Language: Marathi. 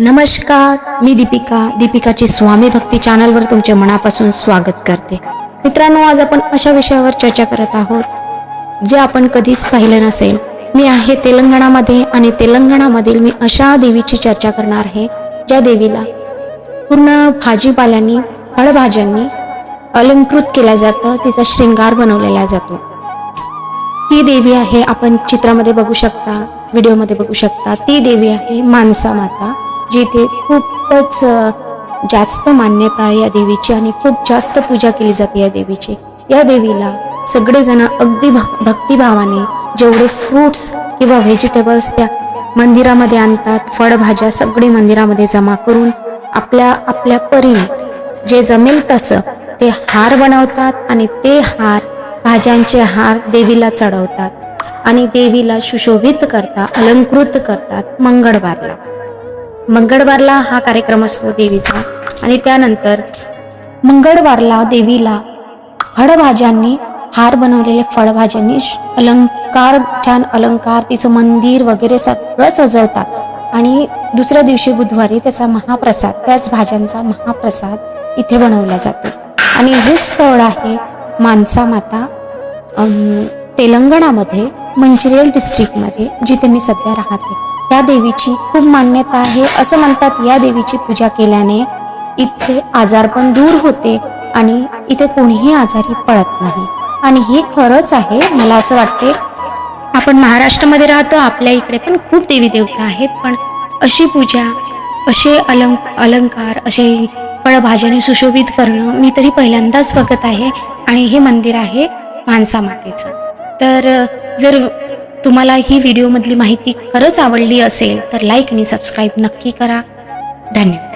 नमस्कार, मी दीपिकाची स्वामी भक्ती चॅनलवर तुमचे मनापासून स्वागत करते। मित्रांनो, आज आपण अशा विषयावर चर्चा करत आहोत जे आपण कधीच पाहिले नसेल। मी आहे तेलंगणामध्ये आणि तेलंगणामधील मी अशा देवीची चर्चा करणार आहे ज्या देवीला पूर्ण भाजीपाल्यांनी फळभाज्यांनी अलंकृत केलं जातं, तिचा श्रृंगार बनवलेला जातो। ती देवी आहे, आपण चित्रामध्ये बघू शकता, व्हिडिओमध्ये बघू शकता, ती देवी आहे मानसा माता, जिथे खूपच जास्त मान्यता आहे या देवीची आणि खूप जास्त पूजा केली जाते या देवीची। या देवीला सगळेजण अगदी भक्तिभावाने जेवढे फ्रूट्स किंवा व्हेजिटेबल्स त्या मंदिरामध्ये आणतात, फळभाज्या सगळे मंदिरामध्ये जमा करून आपल्या परीने जे जमेल तसं ते हार बनवतात आणि ते हार, भाज्यांचे हार देवीला चढवतात आणि देवीला सुशोभित करतात, अलंकृत करतात। मंगळवारला हा कार्यक्रम असतो देवीचा आणि त्यानंतर मंगळवारला देवीला फळभाज्यांनी, हार बनवलेले फळभाज्यांनी छान अलंकार, तिचं मंदिर वगैरे सगळं सजवतात आणि दुसऱ्या दिवशी बुधवारी त्याचा महाप्रसाद, त्याच भाज्यांचा महाप्रसाद इथे बनवला जातो। आणि हे स्थळ आहे मानसा माता, तेलंगणामध्ये मंचिर्याल डिस्ट्रिक्टमध्ये, जिथे मी सध्या राहते। त्या देवीची खूप मान्यता आहे। असं म्हणतात या देवीची पूजा केल्याने इथे आजारपण दूर होते आणि इथे कोणीही आजारी पडत नाही। आणि हे खरंच आहे, मला असं वाटते। आपण महाराष्ट्रामध्ये राहतो, आपल्या इकडे पण खूप देवी देवता आहेत, पण अशी पूजा, असे अलंकार, असे फळभाज्याने सुशोभित करणं मी तरी पहिल्यांदाच बघत आहे। आणि हे मंदिर आहे मानसा मातेचं। तर जर तुम्हाला ही व्हिडिओमधली माहिती खरंच आवडली असेल तर लाईक आणि सबस्क्राईब नक्की करा। धन्यवाद।